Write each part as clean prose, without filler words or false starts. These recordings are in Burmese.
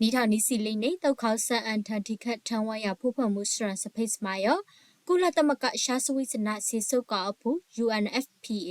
နီထောင်နီစီလေးနေတောက်ခေါဆန်အန်ထန်တိခတ်ထံဝါရဖို့ဖမှုစရန်စဖိတ်စမာယောကုလသမကရှာစဝိစနာစီဆုတ်ကအဖူ UNFPA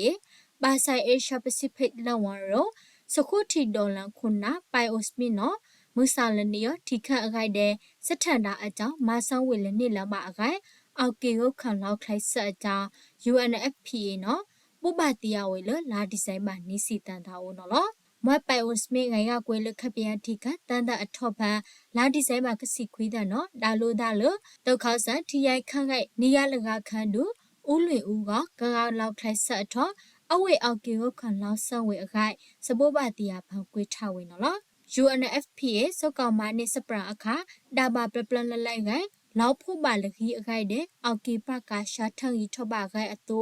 ပါဆိုင်အေရှာပစိဖိတ်လဝါရောစခုတီဒေါ်လန်ခုနာပိုင်အိုစမီနော်မူဆာလနီယောတိခတ်အခိုက်တဲ့စထန်တာအကြောင်းမဆောင်ဝေလနေလမအခိုက်အောက်ကေကိုခံလောက်ခိုက်ဆက်အကြောင်း UNFPA နော်ပုပ္ပတိယဝေလလာဒီဇိုင်းမှာနီစီတန်တာဦးနော်မွဲပိုင်ဝစမေငိုင်ကကွယ်လခပြန်ထိကတန်တဲ့အထော့ပန်လာဒီဇိုင်းမှာကစီခွေးတဲ့နော်ဒါလို့ဒါလို့တောက်ခေါဆန်ထီရိုက်ခန့်ခိုက်နေရလကခန်းတူဦးလွင်ဦးကကာလောက်ထိုက်ဆက်အထော့အဝေအောက်ကေကိုခံလောက်ဆန်ဝေအခိုက်စပိုးပါတီယာဖန်ကွေးထဝေနော် UNFPA စောကောင်မနေစပရအခါဒါဘာပပလန်လလိုက်ခိုင်လောက်ဖို့ပါလကြီးအခိုက်တဲ့အောက်ကေပကရှာထန်ကြီးထော့ပါခိုက်အတူ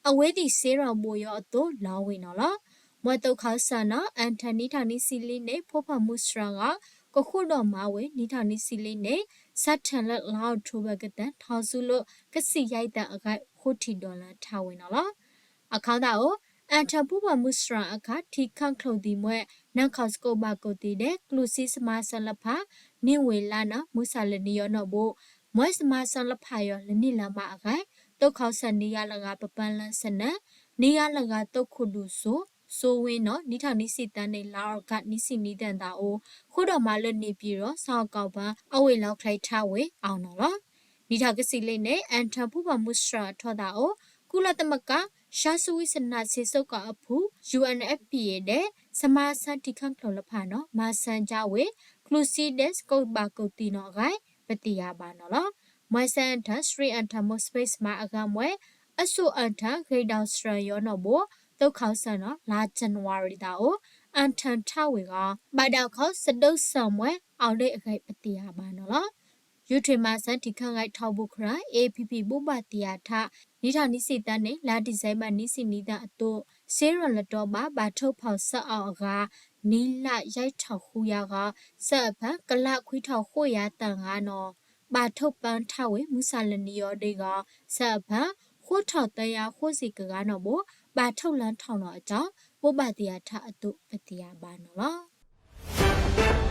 အဝေးဒီဆေးရောင်မိုးရောအတူလောင်းဝေနော်မွတ်တုတ်ခါဆာနာအန်တိုနီထာနီစီလီနေဖိုဖမှုစရာကကခုတော်မဝေနီထာနီစီလီနေစတ်ထန်လက်လောက်ထိုးဘကတဲ့ထောင်စုလို့ကစီရိုက်တဲ့အခိုက်ခိုတီဒေါ်လာထားဝင်နော်အခါတော့အန်ထပူပမှုစရာအခါထိခန့်ခလုတ်ဒီမွဲနန်ခေါစကိုဘာကိုတီတဲ့ကလူစီစမဆလဖာနေဝေလာနာမူဆာလနီယောနော်ဘမွဲစမဆလဖာယောလနီလာမအခိုက်တုတ်ခေါဆန်နီရလကပပန်လန်စနနီရလကတုတ်ခုဒူဆိုဝင်းနော်နီထောင်နီစီတန်းနေလောက်ခနီစီနီတန်တာအိုခုတော်မလွတ်နေပြီးတော့စောက်ကောက်ပန်းအဝေလောက်ထိုက်ထဝေအောင်နော်နီထောင်ကစီလေးနဲ့အန်ထပူပမှုစရာထောတာအိုကုလသမကရှာစဝိစနာစေစုတ်ကအဖူ UNFPA တဲ့စမဆန်တိခန့်ခလဖာနော်မဆန်ကြဝေကလူစီဒက်စကုတ်ဘာကုတ်တီနော်ဂိုင်ပတိယပါနော်မွဲဆန်ထစရီအန်ထမစပိတ်မှာအကမွဲအဆူအန်ထဂရိတ်ဒေါစထရယောနော်ဘောတုတ်ခေါဆန်နော်လာဇန်နဝါရီတာအိုအန်ထန်ထဝေကဘိုင်တောက်ခေါစတုတ်ဆံမွဲအောင်တဲ့အခိုက်ပတိယပါနော်ယူထွေမဆန်တိခန့်ဂိုက်ထောက်ဖို့ခရာ APP ပုပ္ပတိယာထနီထောင်နီစီတန်းနဲ့လာဒီဇိုင်းမနီစီနီတဲ့အတူဆေးရလတော်ပါဘာထုတ်ဖောက်ဆက်အောင်ကနီလာရိုက်ထောက်ခူရကဆက်ဖန်ကလခွေးထောက်ခို့ရတန်ကနော်ဘာထုတ်ပန်းထဝေမူဆာလနီယောဒေကဆက်ဖန်ခို့ထောက်တရခို့စီကကနော်ဘောဘာထုတ်လန်းထောင်းတော့အကြောင်းပုပ္ပတိယာထအတူပတိယာပါနော်